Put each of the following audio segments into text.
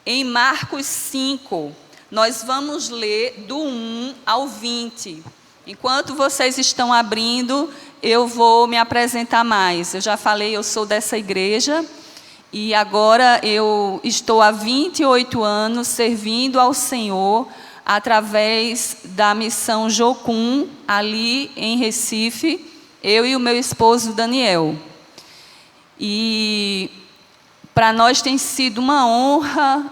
Em Marcos 5, nós vamos ler do 1 ao 20. Enquanto vocês estão abrindo, eu vou me apresentar mais. Eu já falei, eu sou dessa igreja e agora eu estou há 28 anos servindo ao Senhor através da missão Jocum, ali em Recife, eu e o meu esposo Daniel. E para nós tem sido uma honra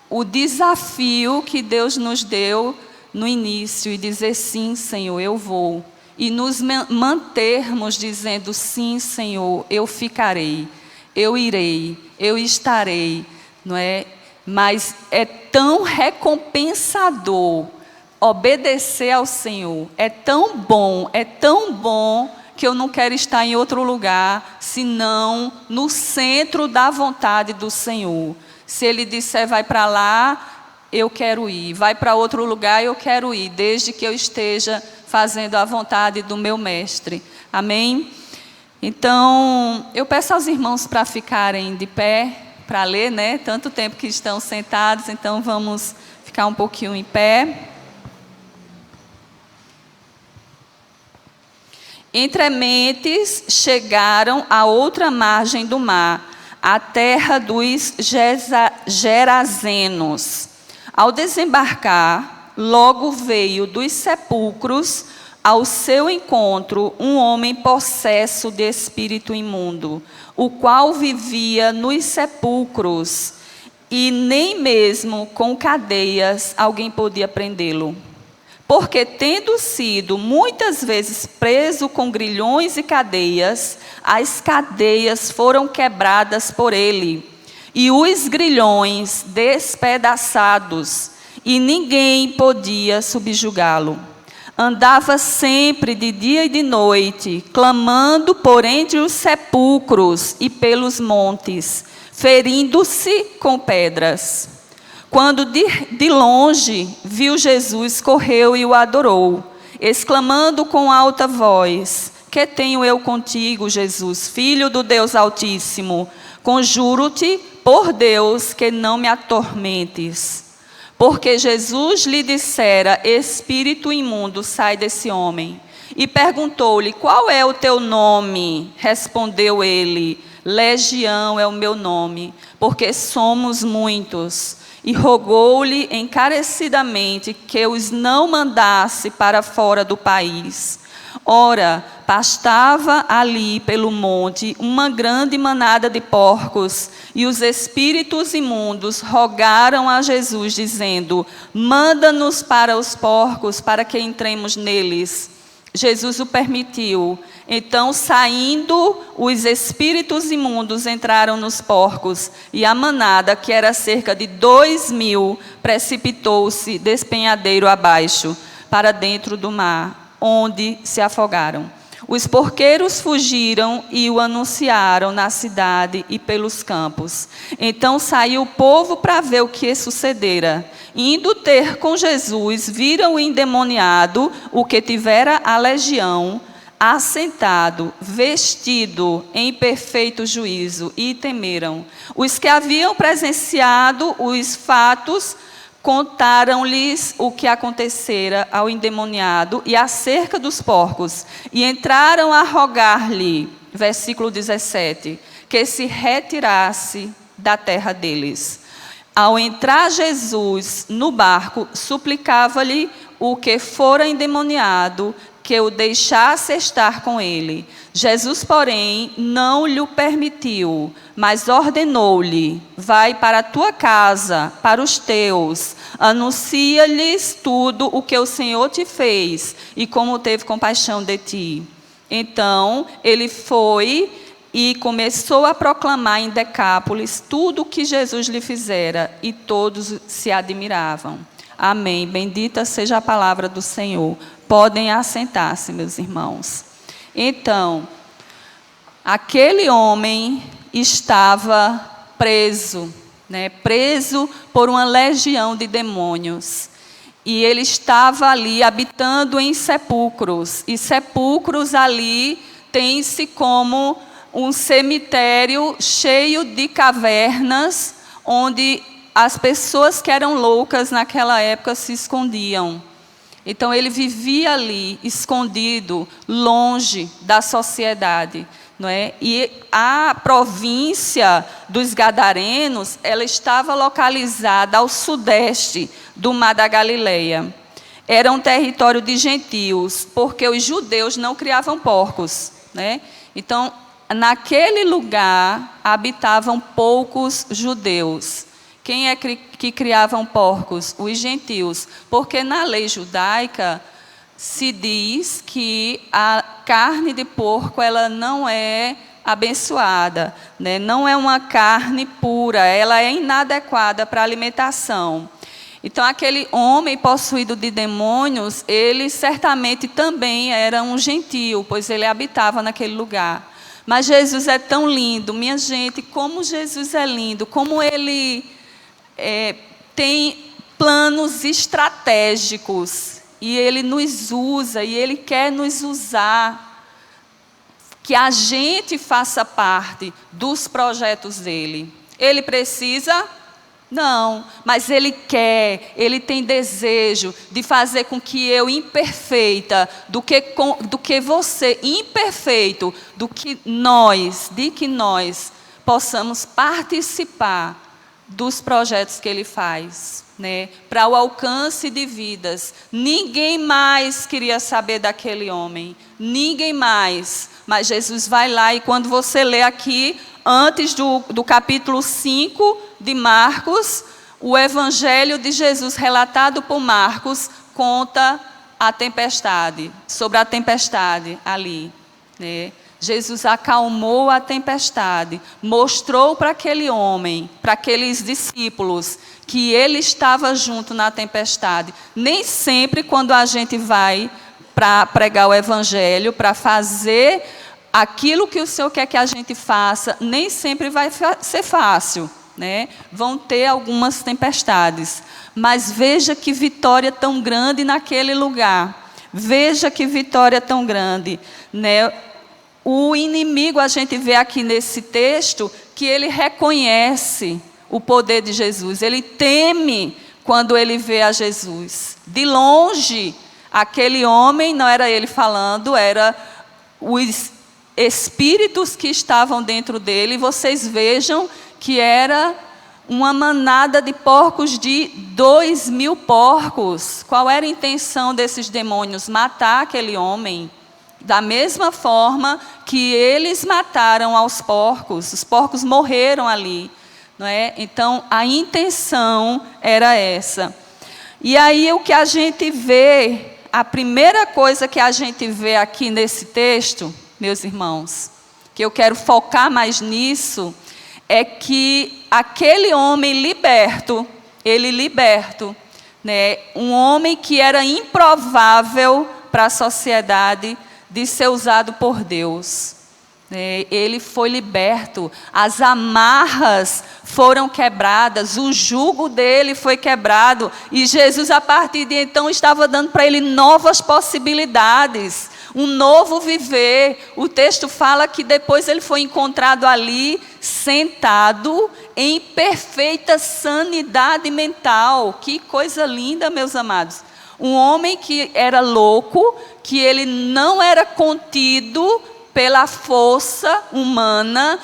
o desafio que Deus nos deu no início e dizer sim, Senhor, eu vou. E nos mantermos dizendo sim, Senhor, eu ficarei, eu irei, eu estarei, não é? Mas é tão recompensador obedecer ao Senhor, é tão bom que eu não quero estar em outro lugar, senão no centro da vontade do Senhor. Se Ele disser vai para lá, eu quero ir. Vai para outro lugar, eu quero ir, desde que eu esteja fazendo a vontade do meu Mestre. Amém? Então, eu peço aos irmãos para ficarem de pé, para ler, né? Tanto tempo que estão sentados, então vamos ficar um pouquinho em pé. Entrementes chegaram à outra margem do mar, a terra dos Gerazenos. Ao desembarcar, logo veio dos sepulcros ao seu encontro um homem possesso de espírito imundo, o qual vivia nos sepulcros, e nem mesmo com cadeias alguém podia prendê-lo. Porque, tendo sido muitas vezes preso com grilhões e cadeias, as cadeias foram quebradas por ele, e os grilhões despedaçados, e ninguém podia subjugá-lo. Andava sempre de dia e de noite, clamando por entre os sepulcros e pelos montes, ferindo-se com pedras. Quando de longe viu Jesus, correu e o adorou, exclamando com alta voz: que tenho eu contigo, Jesus, Filho do Deus Altíssimo? Conjuro-te por Deus que não me atormentes. Porque Jesus lhe dissera: espírito imundo, sai desse homem. E perguntou-lhe: qual é o teu nome? Respondeu ele: Legião é o meu nome, porque somos muitos. E rogou-lhe encarecidamente que os não mandasse para fora do país. Ora, pastava ali pelo monte uma grande manada de porcos, e os espíritos imundos rogaram a Jesus, dizendo: manda-nos para os porcos, para que entremos neles. Jesus o permitiu. Então, saindo, os espíritos imundos entraram nos porcos, e a manada, que era cerca de 2.000, precipitou-se despenhadeiro abaixo, para dentro do mar, onde se afogaram. Os porqueiros fugiram e o anunciaram na cidade e pelos campos. Então saiu o povo para ver o que sucedera. Indo ter com Jesus, viram o endemoniado, o que tivera a legião, assentado, vestido em perfeito juízo, e temeram. Os que haviam presenciado os fatos contaram-lhes o que acontecera ao endemoniado e acerca dos porcos, e entraram a rogar-lhe, versículo 17, que se retirasse da terra deles. Ao entrar Jesus no barco, suplicava-lhe o que fora endemoniado que o deixasse estar com ele. Jesus, porém, não lhe permitiu, mas ordenou-lhe: vai para a tua casa, para os teus, anuncia-lhes tudo o que o Senhor te fez e como teve compaixão de ti. Então, ele foi e começou a proclamar em Decápolis tudo o que Jesus lhe fizera, e todos se admiravam. Amém. Bendita seja a palavra do Senhor. Podem assentar-se, meus irmãos. Então, aquele homem estava preso, preso por uma legião de demônios. E ele estava ali habitando em sepulcros. E sepulcros ali tem-se como um cemitério cheio de cavernas, onde as pessoas que eram loucas naquela época se escondiam. Então ele vivia ali, escondido, longe da sociedade, não é? E a província dos Gadarenos, ela estava localizada ao sudeste do Mar da Galileia. Era um território de gentios, porque os judeus não criavam porcos, né? Então, naquele lugar habitavam poucos judeus. Quem é que criavam porcos? Os gentios. Porque na lei judaica se diz que a carne de porco ela não é abençoada, né? Não é uma carne pura, ela é inadequada para a alimentação. Então, aquele homem possuído de demônios, ele certamente também era um gentio, pois ele habitava naquele lugar. Mas Jesus é tão lindo, minha gente, como Jesus é lindo, como ele tem planos estratégicos, e ele nos usa, e ele quer nos usar, que a gente faça parte dos projetos dele. Ele precisa? Não, mas ele quer, ele tem desejo de fazer com que eu, imperfeita, do que você, imperfeito, de que nós possamos participar dos projetos que ele faz, né? Para o alcance de vidas. Ninguém mais queria saber daquele homem, ninguém mais, mas Jesus vai lá, e quando você lê aqui, antes do capítulo 5 de Marcos, o evangelho de Jesus relatado por Marcos conta a tempestade, sobre a tempestade ali, né? Jesus acalmou a tempestade, mostrou para aquele homem, para aqueles discípulos, que ele estava junto na tempestade. Nem sempre quando a gente vai para pregar o evangelho, para fazer aquilo que o Senhor quer que a gente faça, nem sempre vai ser fácil, né? Vão ter algumas tempestades, mas veja que vitória tão grande naquele lugar, veja que vitória tão grande, né? O inimigo, a gente vê aqui nesse texto, que ele reconhece o poder de Jesus, ele teme quando ele vê a Jesus. De longe, aquele homem, não era ele falando, era os espíritos que estavam dentro dele. Vocês vejam que era uma manada de porcos, de 2.000 porcos. Qual era a intenção desses demônios? Matar aquele homem. Da mesma forma que eles mataram aos porcos, os porcos morreram ali, não é? Então, a intenção era essa. E aí, o que a gente vê, a primeira coisa que a gente vê aqui nesse texto, meus irmãos, que eu quero focar mais nisso, é que aquele homem liberto, né, um homem que era improvável para a sociedade de ser usado por Deus, ele foi liberto, as amarras foram quebradas, o jugo dele foi quebrado, e Jesus, a partir de então, estava dando para ele novas possibilidades, um novo viver. O texto fala que depois ele foi encontrado ali, sentado, em perfeita sanidade mental. Que coisa linda, meus amados. Um homem que era louco, que ele não era contido pela força humana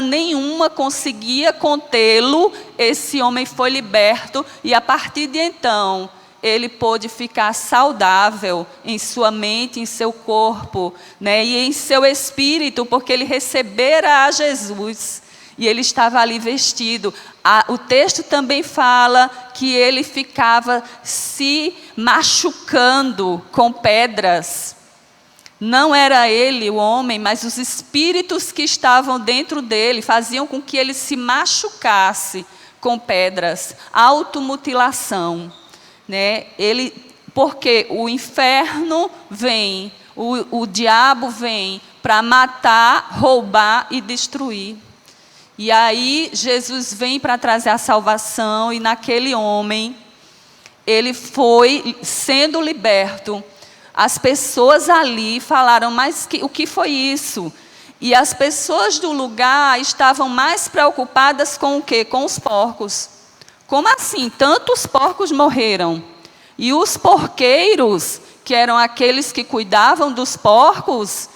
nenhuma conseguia contê-lo. Esse homem foi liberto, e a partir de então, ele pôde ficar saudável em sua mente, em seu corpo, né, e em seu espírito, porque ele recebera a Jesus, e ele estava ali vestido. O texto também fala que ele ficava se machucando com pedras. Não era ele o homem, mas os espíritos que estavam dentro dele faziam com que ele se machucasse com pedras. Automutilação, né? Porque o inferno vem, o diabo vem para matar, roubar e destruir. E aí Jesus vem para trazer a salvação, e naquele homem, ele foi sendo liberto. As pessoas ali falaram, mas o que foi isso? E as pessoas do lugar estavam mais preocupadas com o quê? Com os porcos. Como assim? Tantos porcos morreram. E os porqueiros, que eram aqueles que cuidavam dos porcos,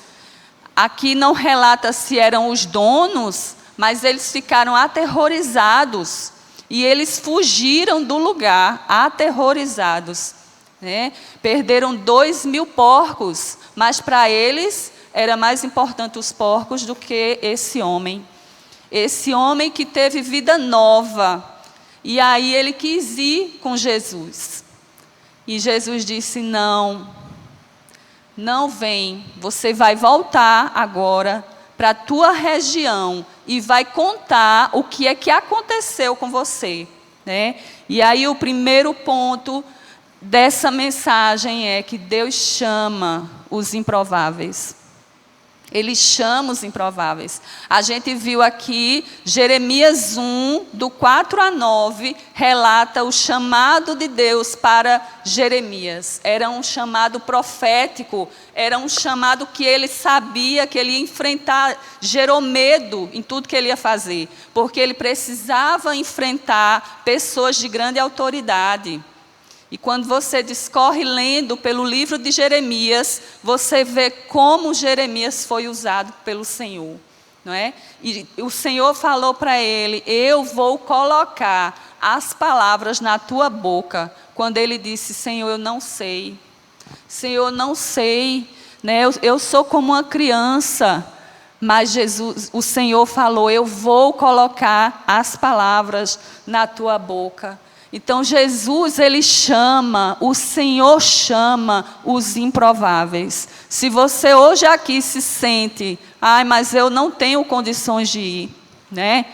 aqui não relata se eram os donos, mas eles ficaram aterrorizados. E eles fugiram do lugar, aterrorizados. Né? Perderam 2.000 porcos, mas para eles era mais importante os porcos do que esse homem. Esse homem que teve vida nova. E aí ele quis ir com Jesus. E Jesus disse: não, não vem, você vai voltar agora para a tua região e vai contar o que é que aconteceu com você. Né? E aí o primeiro ponto dessa mensagem é que Deus chama os improváveis. Ele chama os improváveis. A gente viu aqui, Jeremias 1, do 4 a 9, relata o chamado de Deus para Jeremias. Era um chamado profético, era um chamado que ele sabia que ele ia enfrentar, gerou medo em tudo que ele ia fazer, porque ele precisava enfrentar pessoas de grande autoridade. E quando você discorre lendo pelo livro de Jeremias, você vê como Jeremias foi usado pelo Senhor. Não é? E o Senhor falou para ele: eu vou colocar as palavras na tua boca. Quando ele disse: Senhor, eu não sei. Senhor, eu não sei. Né? Eu sou como uma criança. Mas Jesus, o Senhor falou: eu vou colocar as palavras na tua boca. Então Jesus, ele chama, o Senhor chama os improváveis. Se você hoje aqui se sente: mas eu não tenho condições de ir, né?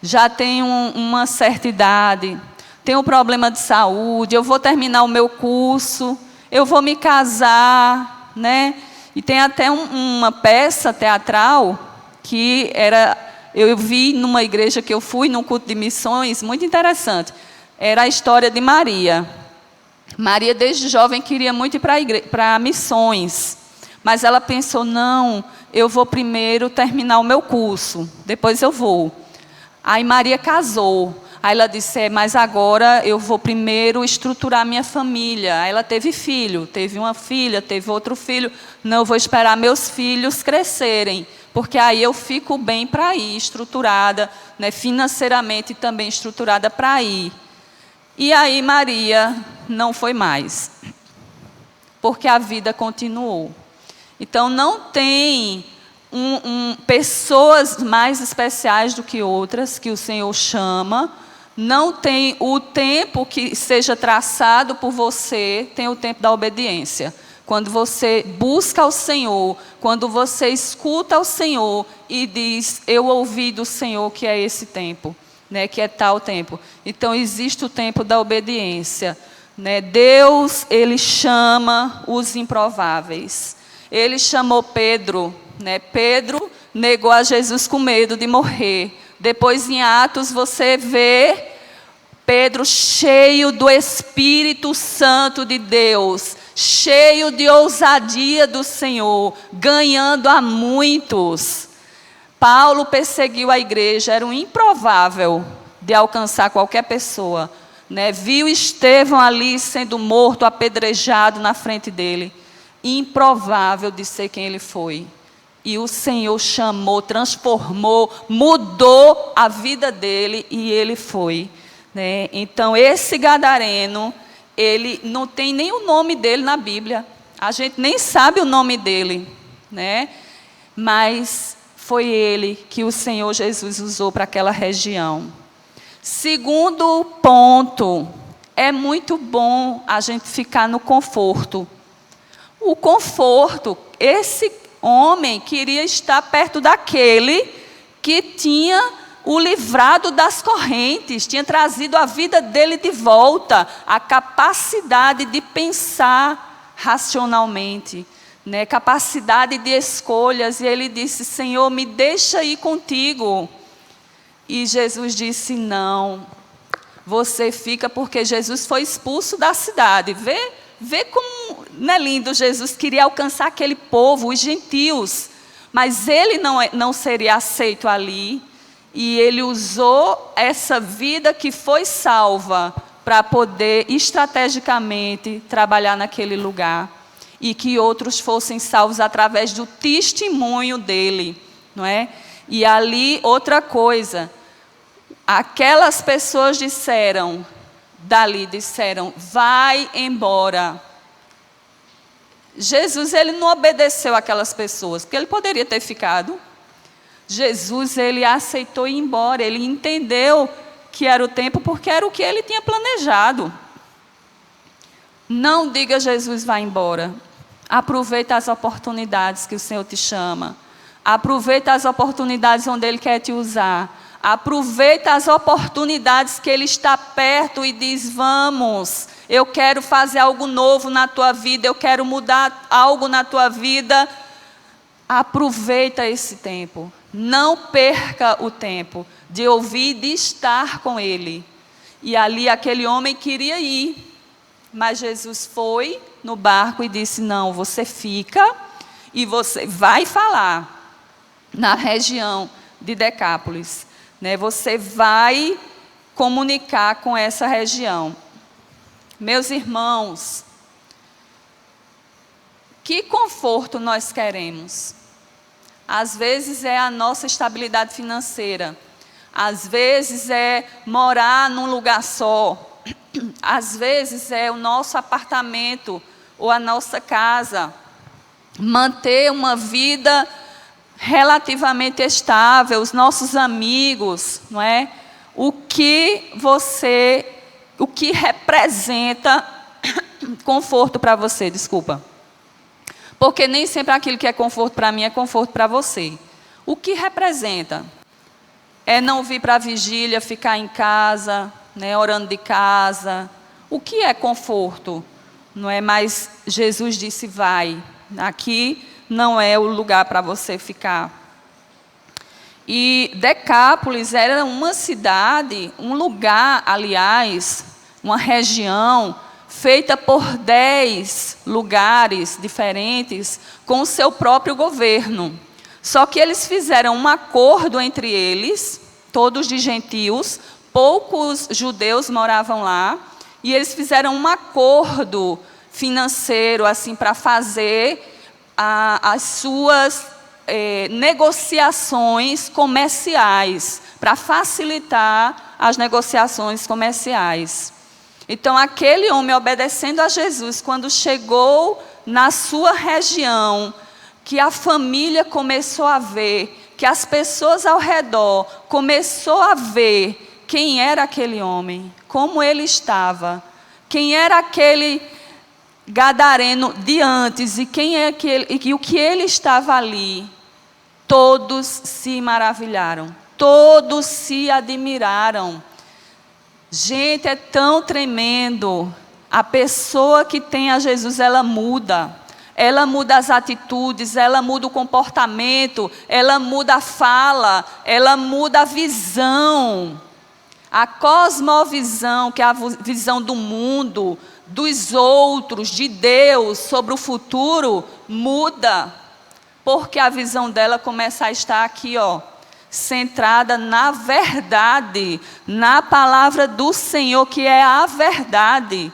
Já tenho uma certa idade, tenho um problema de saúde, eu vou terminar o meu curso, eu vou me casar, né? E tem até uma peça teatral que eu vi numa igreja que eu fui, num culto de missões, muito interessante. Era a história de Maria. Maria, desde jovem, queria muito ir para missões. Mas ela pensou: não, eu vou primeiro terminar o meu curso, depois eu vou. Aí Maria casou. Aí ela disse: mas agora eu vou primeiro estruturar minha família. Aí ela teve filho, teve uma filha, teve outro filho. Não, eu vou esperar meus filhos crescerem, porque aí eu fico bem para ir, estruturada, né, financeiramente também estruturada para ir. E aí Maria não foi mais, porque a vida continuou. Então não tem pessoas mais especiais do que outras que o Senhor chama. Não tem o tempo que seja traçado por você, tem o tempo da obediência. Quando você busca o Senhor, quando você escuta o Senhor e diz: eu ouvi do Senhor que é esse tempo. Né, que é tal tempo. Então existe o tempo da obediência. Né? Deus, ele chama os improváveis. Ele chamou Pedro. Né? Pedro negou a Jesus com medo de morrer. Depois em Atos você vê Pedro cheio do Espírito Santo de Deus, cheio de ousadia do Senhor, ganhando a muitos. Paulo perseguiu a igreja, era um improvável de alcançar qualquer pessoa. Né? Viu Estevão ali sendo morto, apedrejado na frente dele. Improvável de ser quem ele foi. E o Senhor chamou, transformou, mudou a vida dele e ele foi. Né? Então esse gadareno, ele não tem nem o nome dele na Bíblia. A gente nem sabe o nome dele. Né? Mas foi ele que o Senhor Jesus usou para aquela região. Segundo ponto, é muito bom a gente ficar no conforto. O conforto, esse homem queria estar perto daquele que tinha o livrado das correntes, tinha trazido a vida dele de volta, a capacidade de pensar racionalmente. Né, capacidade de escolhas, e ele disse: Senhor, me deixa ir contigo. E Jesus disse: não, você fica, porque Jesus foi expulso da cidade. Vê como não é lindo. Jesus queria alcançar aquele povo, os gentios, mas ele não seria aceito ali. e ele usou essa vida que foi salva para poder estrategicamente trabalhar naquele lugar e que outros fossem salvos através do testemunho dele, não é? E ali outra coisa, aquelas pessoas disseram, vai embora. Jesus, ele não obedeceu aquelas pessoas, porque ele poderia ter ficado. Jesus, ele aceitou ir embora, ele entendeu que era o tempo, porque era o que ele tinha planejado. Não diga Jesus vai embora. Aproveita as oportunidades que o Senhor te chama. Aproveita as oportunidades onde Ele quer te usar. Aproveita as oportunidades que Ele está perto e diz, vamos, eu quero fazer algo novo na tua vida, eu quero mudar algo na tua vida. Aproveita esse tempo. Não perca o tempo de ouvir e de estar com Ele. E ali aquele homem queria ir, mas Jesus foi no barco e disse, não, você fica e você vai falar na região de Decápolis, né? Você vai comunicar com essa região. Meus irmãos, que conforto nós queremos? Às vezes é a nossa estabilidade financeira. Às vezes é morar num lugar só. Às vezes é o nosso apartamento ou a nossa casa. Manter uma vida relativamente estável, os nossos amigos, não é? O que representa conforto para você, desculpa. Porque nem sempre aquilo que é conforto para mim é conforto para você. O que representa? É não vir para a vigília, ficar em casa, né, orando de casa. O que é conforto? Não é? Mas Jesus disse, vai. Aqui não é o lugar para você ficar. E Decápolis era uma cidade, um lugar, aliás, uma região feita por 10 lugares diferentes, com o seu próprio governo. Só que eles fizeram um acordo entre eles, todos de gentios, poucos judeus moravam lá, e eles fizeram um acordo financeiro, assim, para fazer as suas negociações comerciais, para facilitar as negociações comerciais. Então, aquele homem obedecendo a Jesus, quando chegou na sua região, que a família começou a ver, que as pessoas ao redor começou a ver quem era aquele homem, como ele estava, quem era aquele gadareno de antes e quem é aquele, e o que ele estava ali, todos se maravilharam, todos se admiraram. Gente, é tão tremendo. A pessoa que tem a Jesus, ela muda as atitudes, ela muda o comportamento, ela muda a fala, ela muda a visão. A cosmovisão, que é a visão do mundo, dos outros, de Deus, sobre o futuro, muda. Porque a visão dela começa a estar aqui, ó, centrada na verdade, na palavra do Senhor, que é a verdade.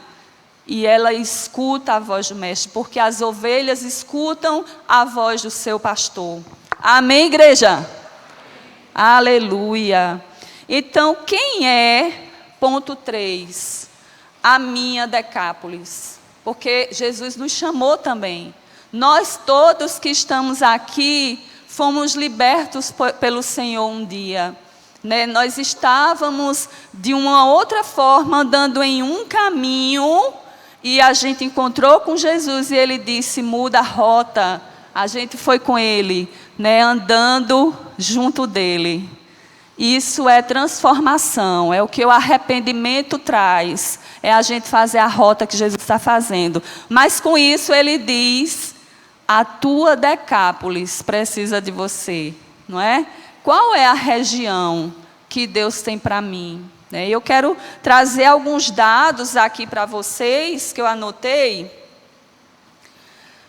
E ela escuta a voz do mestre, porque as ovelhas escutam a voz do seu pastor. Amém, igreja? Aleluia. Então, quem é, ponto 3, a minha Decápolis? Porque Jesus nos chamou também. Nós todos que estamos aqui, fomos libertos pelo Senhor um dia, né? Nós estávamos de uma outra forma, andando em um caminho, e a gente encontrou com Jesus, e Ele disse, muda a rota. A gente foi com Ele, né? Andando junto dEle. Isso é transformação, é o que o arrependimento traz, é a gente fazer a rota que Jesus está fazendo. Mas com isso Ele diz, a tua Decápolis precisa de você, não é? Qual é a região que Deus tem para mim? Eu quero trazer alguns dados aqui para vocês, que eu anotei.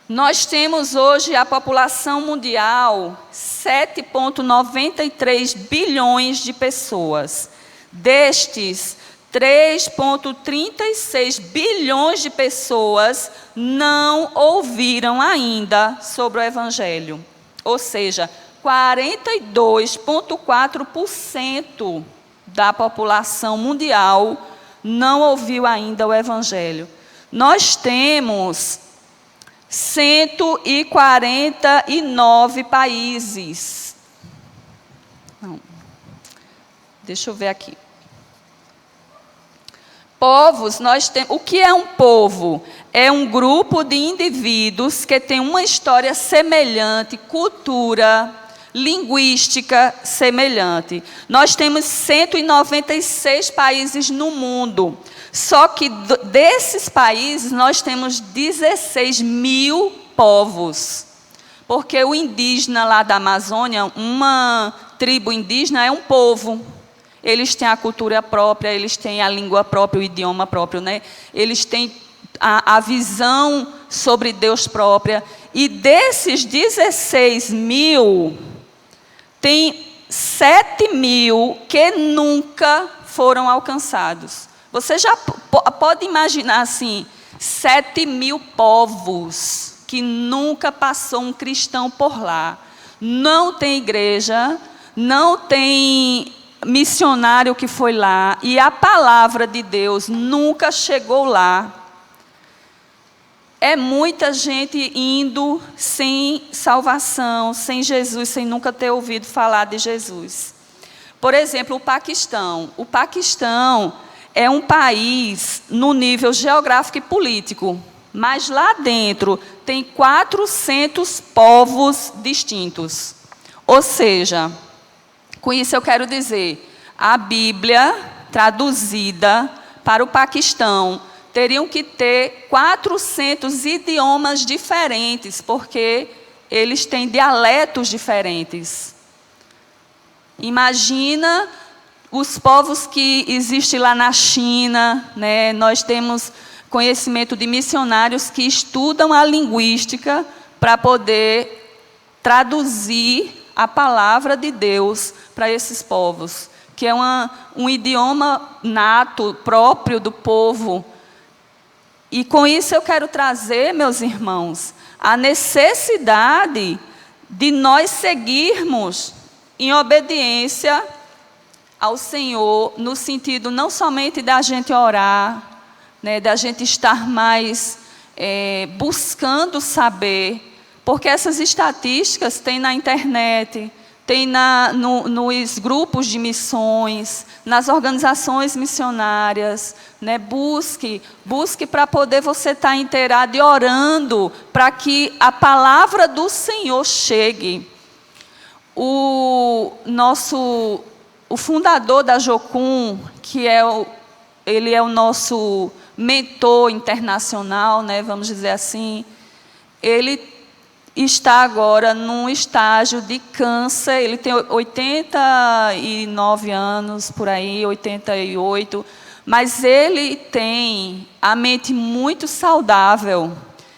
Nós temos hoje a população mundial 7,93 bilhões de pessoas. Destes, 3,36 bilhões de pessoas não ouviram ainda sobre o Evangelho. Ou seja, 42,4% da população mundial não ouviu ainda o Evangelho. Nós temos 149 países. Não. Deixa eu ver aqui. Povos, nós temos. O que é um povo? É um grupo de indivíduos que tem uma história semelhante, cultura, linguística semelhante. Nós temos 196 países no mundo. Só que desses países nós temos 16 mil povos. Porque o indígena lá da Amazônia, uma tribo indígena é um povo. Eles têm a cultura própria, eles têm a língua própria, o idioma próprio, né? Eles têm a visão sobre Deus própria. E desses 16 mil, tem 7 mil que nunca foram alcançados. Você já pode imaginar assim, 7 mil povos que nunca passou um cristão por lá. Não tem igreja, não tem missionário que foi lá, e a palavra de Deus nunca chegou lá. É muita gente indo sem salvação, sem Jesus, sem nunca ter ouvido falar de Jesus. Por exemplo, o Paquistão. O Paquistão é um país no nível geográfico e político, mas lá dentro tem 400 povos distintos. Ou seja, com isso eu quero dizer, a Bíblia traduzida para o Paquistão teriam que ter 400 idiomas diferentes, porque eles têm dialetos diferentes. Imagina os povos que existem lá na China, né? Nós temos conhecimento de missionários que estudam a linguística para poder traduzir a palavra de Deus para esses povos, que é um idioma nato, próprio do povo. E com isso eu quero trazer, meus irmãos, a necessidade de nós seguirmos em obediência ao Senhor, no sentido não somente da gente orar, né, da gente estar mais buscando saber, porque essas estatísticas tem na internet, tem nos grupos de missões, nas organizações missionárias, né? Busque para poder você estar inteirado e orando para que a palavra do Senhor chegue. O fundador da Jocum, ele é o nosso mentor internacional, né? Vamos dizer assim, ele está agora num estágio de câncer, ele tem 89 anos, por aí, 88, mas ele tem a mente muito saudável,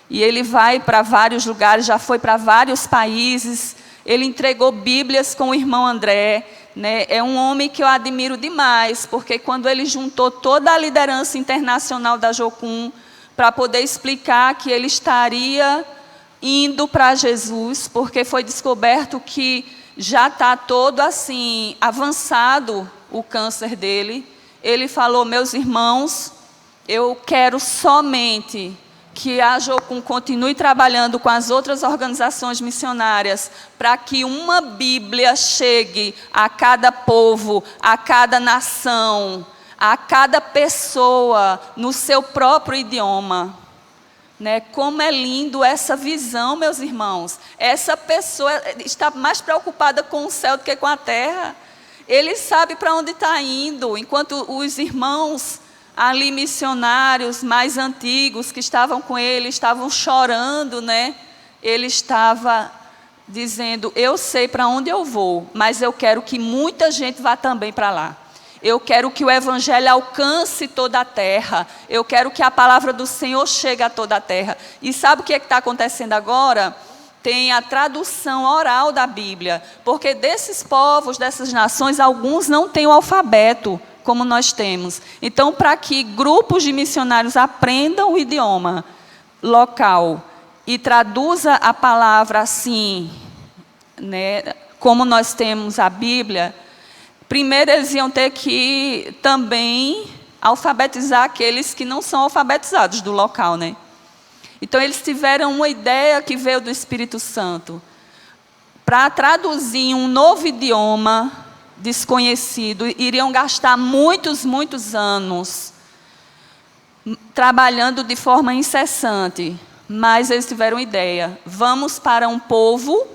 e ele vai para vários lugares, já foi para vários países, ele entregou Bíblias com o irmão André, né? É um homem que eu admiro demais, porque quando ele juntou toda a liderança internacional da Jocum, para poder explicar que ele estaria indo para Jesus, porque foi descoberto que já está todo assim, avançado o câncer dele. Ele falou, meus irmãos, eu quero somente que a Jocum continue trabalhando com as outras organizações missionárias, para que uma Bíblia chegue a cada povo, a cada nação, a cada pessoa, no seu próprio idioma. Né? Como é lindo essa visão, meus irmãos. Essa pessoa está mais preocupada com o céu do que com a terra. Ele sabe para onde está indo, enquanto os irmãos ali missionários mais antigos que estavam com ele, estavam chorando, né? Ele estava dizendo, eu sei para onde eu vou, mas eu quero que muita gente vá também para lá. Eu quero que o evangelho alcance toda a terra. Eu quero que a palavra do Senhor chegue a toda a terra. E sabe o que está acontecendo agora? Tem a tradução oral da Bíblia. Porque desses povos, dessas nações, alguns não têm o alfabeto, como nós temos. Então, para que grupos de missionários aprendam o idioma local e traduza a palavra assim, né, como nós temos a Bíblia, primeiro eles iam ter que também alfabetizar aqueles que não são alfabetizados do local, né? Então eles tiveram uma ideia que veio do Espírito Santo para traduzir em um novo idioma desconhecido. Iriam gastar muitos anos trabalhando de forma incessante, mas eles tiveram ideia: vamos para um povo.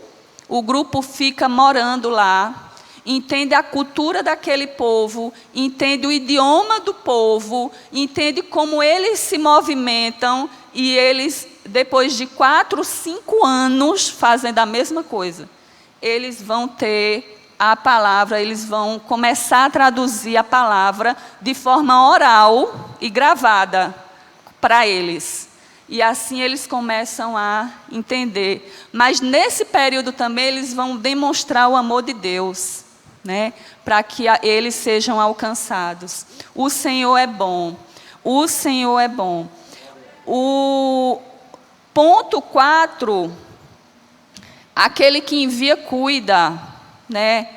O grupo fica morando lá, entende a cultura daquele povo, entende o idioma do povo, entende como eles se movimentam, e eles, depois de 4, 5 anos fazendo a mesma coisa, eles vão ter a palavra, eles vão começar a traduzir a palavra de forma oral e gravada para eles. E assim eles começam a entender. Mas nesse período também eles vão demonstrar o amor de Deus, né? Para que eles sejam alcançados. O Senhor é bom. O Senhor é bom. O ponto 4, aquele que envia cuida, né?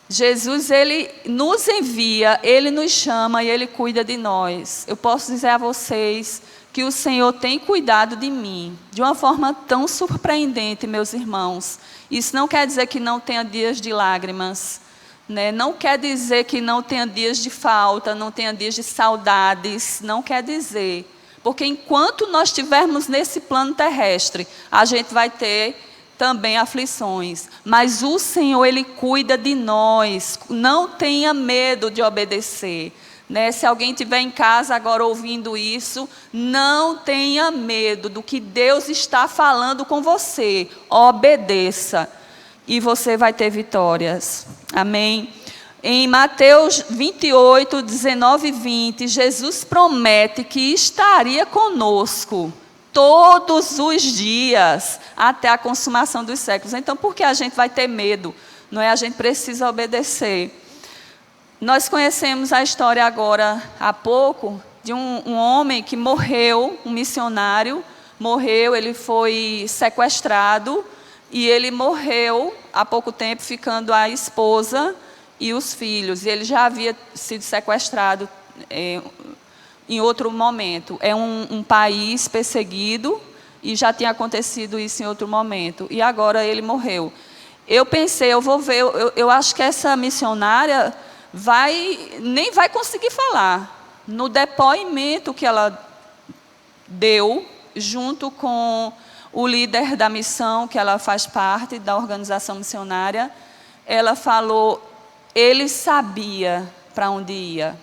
Jesus, ele nos envia, ele nos chama e ele cuida de nós. Eu posso dizer a vocês que o Senhor tem cuidado de mim de uma forma tão surpreendente, meus irmãos. Isso não quer dizer que não tenha dias de lágrimas, né? Não quer dizer que não tenha dias de falta, não tenha dias de saudades, não quer dizer. Porque enquanto nós estivermos nesse plano terrestre, a gente vai ter também aflições. Mas o Senhor, ele cuida de nós. Não tenha medo de obedecer. Né? Se alguém estiver em casa agora ouvindo isso, não tenha medo do que Deus está falando com você. Obedeça e você vai ter vitórias. Amém? Em Mateus 28, 19 e 20, Jesus promete que estaria conosco todos os dias até a consumação dos séculos. Então, por que a gente vai ter medo? Não é? A gente precisa obedecer. Nós conhecemos a história agora, há pouco, de um homem que morreu, um missionário, morreu, ele foi sequestrado, e ele morreu há pouco tempo, ficando a esposa e os filhos. E ele já havia sido sequestrado em outro momento. É um país perseguido, e já tinha acontecido isso em outro momento. E agora ele morreu. Eu pensei, eu vou ver, eu acho que essa missionária nem vai conseguir falar. No depoimento que ela deu, junto com o líder da missão, que ela faz parte da organização missionária, ela falou, ele sabia para onde ia.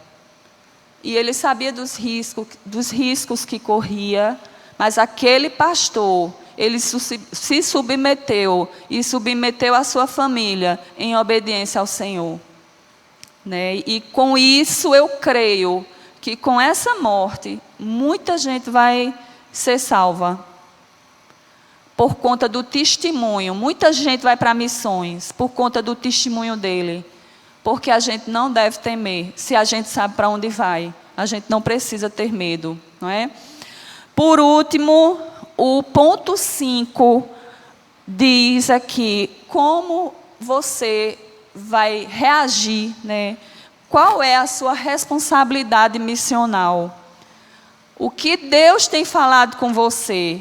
E ele sabia dos riscos que corria, mas aquele pastor, ele se submeteu e submeteu a sua família em obediência ao Senhor. Né? E com isso eu creio que com essa morte, muita gente vai ser salva. Por conta do testemunho, muita gente vai para missões, por conta do testemunho dele. Porque a gente não deve temer, se a gente sabe para onde vai. A gente não precisa ter medo, não é? Por último, o ponto 5 diz aqui, como você vai reagir, né? Qual é a sua responsabilidade missional? O que Deus tem falado com você?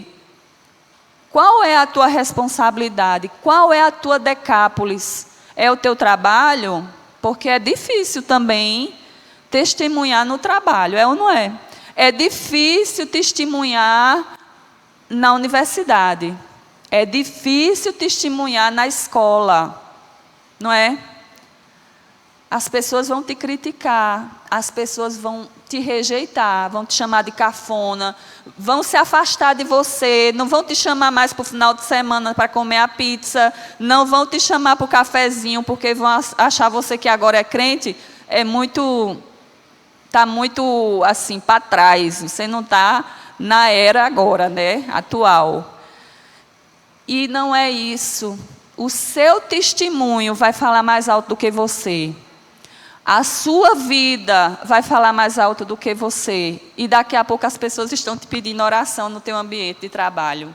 Qual é a tua responsabilidade? Qual é a tua decápolis? É o teu trabalho? Porque é difícil também testemunhar no trabalho, é ou não é? É difícil testemunhar na universidade. É difícil testemunhar na escola, não é? As pessoas vão te criticar, as pessoas vão te rejeitar, vão te chamar de cafona, vão se afastar de você, não vão te chamar mais para o final de semana para comer a pizza, não vão te chamar para o cafezinho porque vão achar você que agora é crente. está muito assim para trás. Você não está na era agora, né? Atual. E não é isso. O seu testemunho vai falar mais alto do que você. A sua vida vai falar mais alto do que você. E daqui a pouco as pessoas estão te pedindo oração no teu ambiente de trabalho.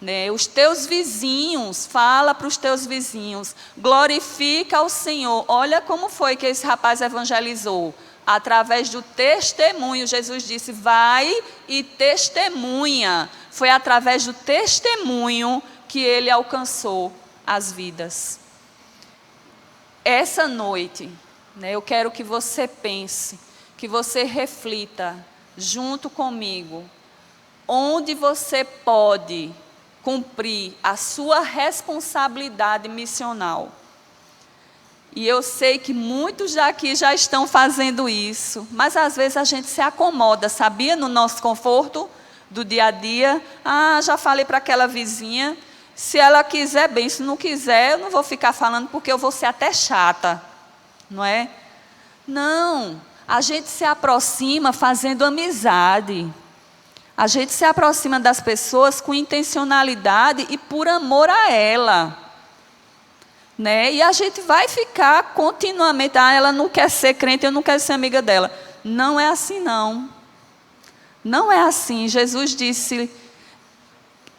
Né? Os teus vizinhos, fala para os teus vizinhos, glorifica ao Senhor. Olha como foi que esse rapaz evangelizou. Através do testemunho, Jesus disse, vai e testemunha. Foi através do testemunho que ele alcançou as vidas. Essa noite, né, eu quero que você pense, que você reflita junto comigo, onde você pode cumprir a sua responsabilidade missional. E eu sei que muitos daqui já estão fazendo isso, mas às vezes a gente se acomoda, sabia? No nosso conforto do dia a dia. Já falei para aquela vizinha, se ela quiser bem, se não quiser, eu não vou ficar falando porque eu vou ser até chata, não é? Não, a gente se aproxima fazendo amizade. A gente se aproxima das pessoas com intencionalidade e por amor a ela. Né? E a gente vai ficar continuamente, ela não quer ser crente, eu não quero ser amiga dela. Não é assim, não. Não é assim. Jesus disse,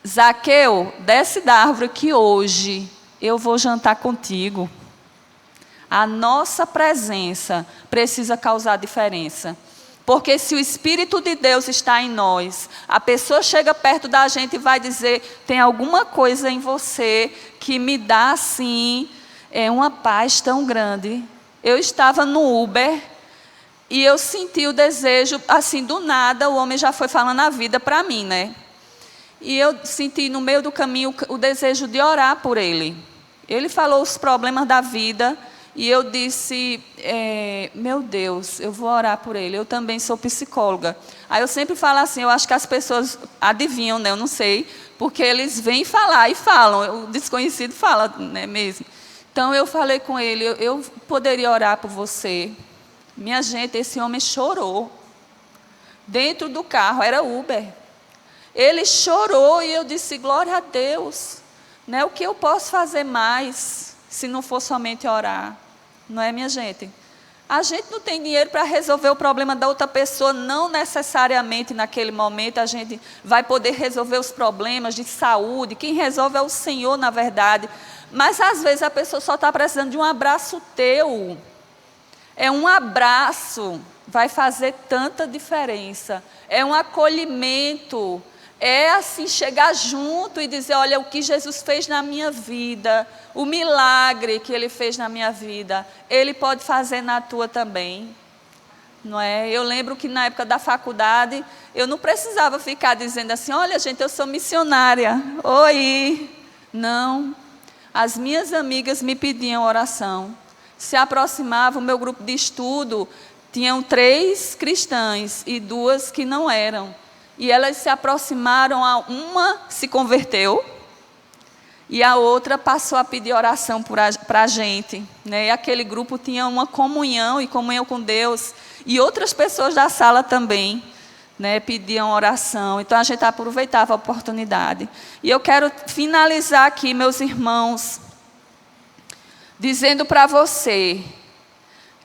Zaqueu, desce da árvore que hoje eu vou jantar contigo. A nossa presença precisa causar diferença. Porque se o Espírito de Deus está em nós, a pessoa chega perto da gente e vai dizer, tem alguma coisa em você que me dá assim, uma paz tão grande. Eu estava no Uber e eu senti o desejo, assim, do nada, o homem já foi falando a vida para mim, né? E eu senti no meio do caminho o desejo de orar por ele. Ele falou os problemas da vida. E eu disse, meu Deus, eu vou orar por ele, eu também sou psicóloga. Aí eu sempre falo assim, eu acho que as pessoas adivinham, né? Eu não sei, porque eles vêm falar e falam, o desconhecido fala, né, mesmo. Então eu falei com ele, eu poderia orar por você. Minha gente, esse homem chorou. Dentro do carro, era Uber. Ele chorou e eu disse, glória a Deus. Né? O que eu posso fazer mais? Se não for somente orar, não é, minha gente? A gente não tem dinheiro para resolver o problema da outra pessoa, não necessariamente naquele momento a gente vai poder resolver os problemas de saúde, quem resolve é o Senhor, na verdade. Mas às vezes a pessoa só está precisando de um abraço teu. É um abraço, vai fazer tanta diferença. É um acolhimento. É assim, chegar junto e dizer, olha, o que Jesus fez na minha vida, o milagre que Ele fez na minha vida, Ele pode fazer na tua também. Não é? Eu lembro que na época da faculdade, eu não precisava ficar dizendo assim, olha gente, eu sou missionária, oi. Não, as minhas amigas me pediam oração. Se aproximavam, o meu grupo de estudo, tinham 3 cristãs e 2 que não eram. E elas se aproximaram, uma se converteu e a outra passou a pedir oração para a gente. Né? E aquele grupo tinha uma comunhão e comunhão com Deus. E outras pessoas da sala também, né, pediam oração. Então a gente aproveitava a oportunidade. E eu quero finalizar aqui, meus irmãos, dizendo para você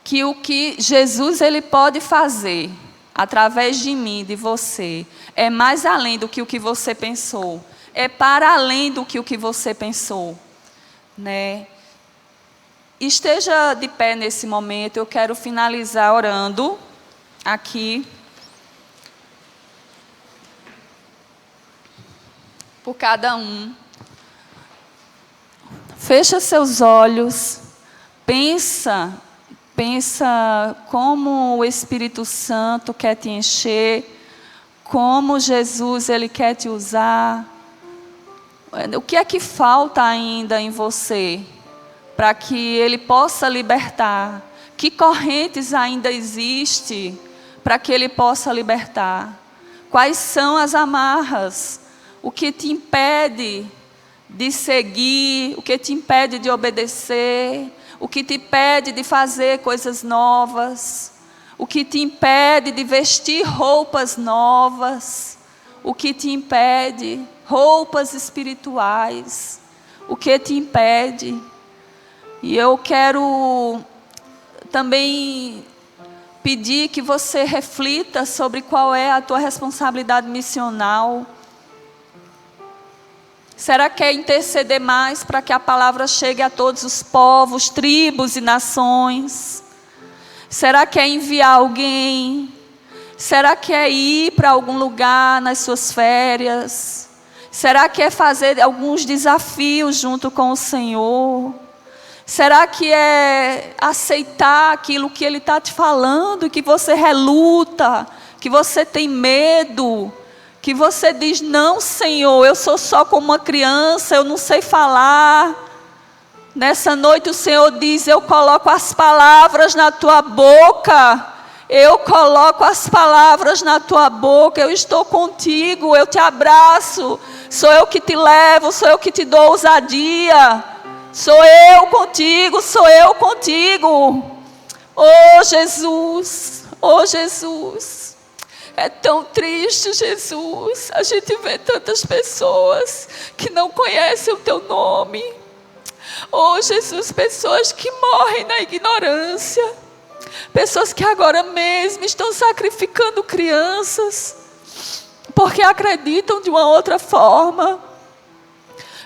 que o que Jesus ele pode fazer através de mim, de você, é mais além do que o que você pensou. É para além do que o que você pensou. Né? Esteja de pé nesse momento, eu quero finalizar orando aqui. Por cada um. Fecha seus olhos, pensa como o Espírito Santo quer te encher, como Jesus ele quer te usar. O que é que falta ainda em você para que Ele possa libertar? Que correntes ainda existem para que Ele possa libertar? Quais são as amarras? O que te impede de seguir? O que te impede de obedecer? o que te impede de fazer coisas novas, o que te impede de vestir roupas novas, o que te impede, roupas espirituais, o que te impede. E eu quero também pedir que você reflita sobre qual é a tua responsabilidade missional. Será que é interceder mais para que a palavra chegue a todos os povos, tribos e nações? Será que é enviar alguém? Será que é ir para algum lugar nas suas férias? Será que é fazer alguns desafios junto com o Senhor? Será que é aceitar aquilo que Ele está te falando, que você reluta, que você tem medo, que você diz, não, Senhor, eu sou só como uma criança, eu não sei falar. Nessa noite o Senhor diz, eu coloco as palavras na tua boca, eu coloco as palavras na tua boca, eu estou contigo, eu te abraço, sou eu que te levo, sou eu que te dou ousadia. Sou eu contigo, sou eu contigo. Oh Jesus, oh Jesus. É tão triste, Jesus. A gente vê tantas pessoas que não conhecem o teu nome. Oh Jesus, pessoas que morrem na ignorância. Pessoas que agora mesmo estão sacrificando crianças, porque acreditam de uma outra forma.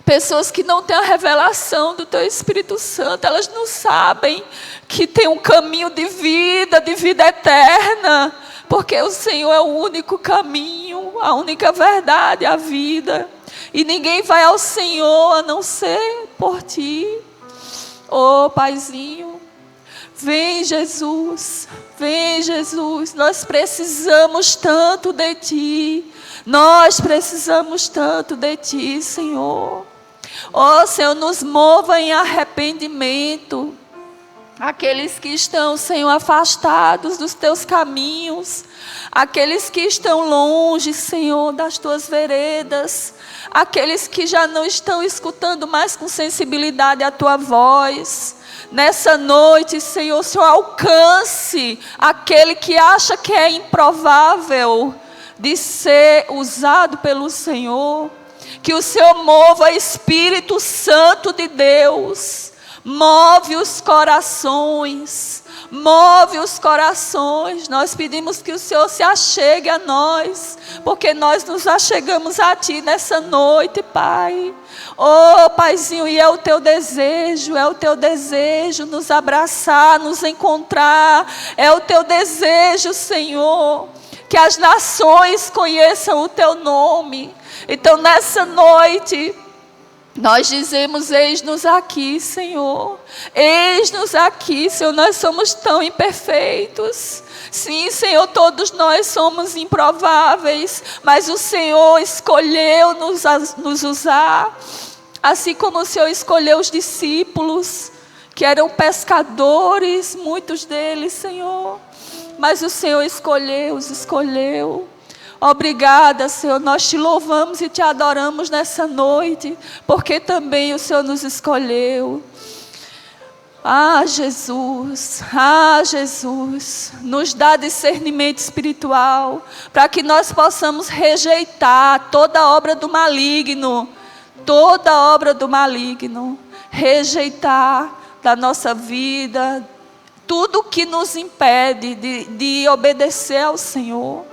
Pessoas que não têm a revelação do Teu Espírito Santo, elas não sabem que tem um caminho de vida eterna, porque o Senhor é o único caminho, a única verdade, a vida, e ninguém vai ao Senhor a não ser por Ti. Oh Paizinho, vem Jesus, nós precisamos tanto de Ti, nós precisamos tanto de Ti, Senhor. Oh Senhor, nos mova em arrependimento. Aqueles que estão, Senhor, afastados dos Teus caminhos. Aqueles que estão longe, Senhor, das Tuas veredas. Aqueles que já não estão escutando mais com sensibilidade a Tua voz. Nessa noite, Senhor, o Senhor alcance aquele que acha que é improvável de ser usado pelo Senhor. Que o Senhor mova, Espírito Santo de Deus, move os corações, nós pedimos que o Senhor se achegue a nós, porque nós nos achegamos a Ti nessa noite, Pai. Oh Paizinho, e é o Teu desejo nos abraçar, nos encontrar, é o Teu desejo, Senhor, que as nações conheçam o Teu nome. Então nessa noite, nós dizemos, eis-nos aqui, Senhor. Eis-nos aqui, Senhor, nós somos tão imperfeitos. Sim, Senhor, todos nós somos improváveis, mas o Senhor escolheu nos usar. Assim como o Senhor escolheu os discípulos, que eram pescadores, muitos deles, Senhor. Mas o Senhor os escolheu. Obrigada, Senhor, nós Te louvamos e Te adoramos nessa noite, porque também o Senhor nos escolheu. Ah, Jesus, nos dá discernimento espiritual, para que nós possamos rejeitar toda obra do maligno, rejeitar da nossa vida, tudo que nos impede de obedecer ao Senhor.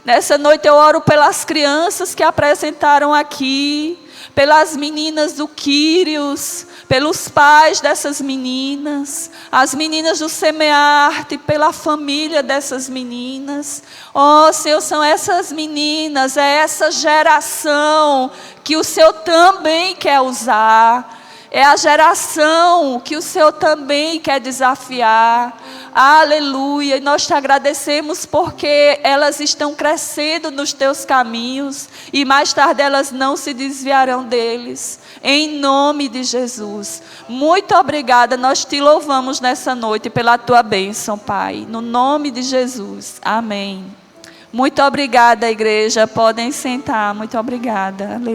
Nessa noite eu oro pelas crianças que apresentaram aqui, pelas meninas do Quírios, pelos pais dessas meninas, as meninas do Semearte, pela família dessas meninas. Oh Senhor, são essas meninas, é essa geração que o Senhor também quer usar. É a geração que o Senhor também quer desafiar. Aleluia. E nós Te agradecemos porque elas estão crescendo nos Teus caminhos. E mais tarde elas não se desviarão deles. Em nome de Jesus. Muito obrigada. Nós Te louvamos nessa noite pela Tua bênção, Pai. No nome de Jesus. Amém. Muito obrigada, igreja. Podem sentar. Muito obrigada. Aleluia.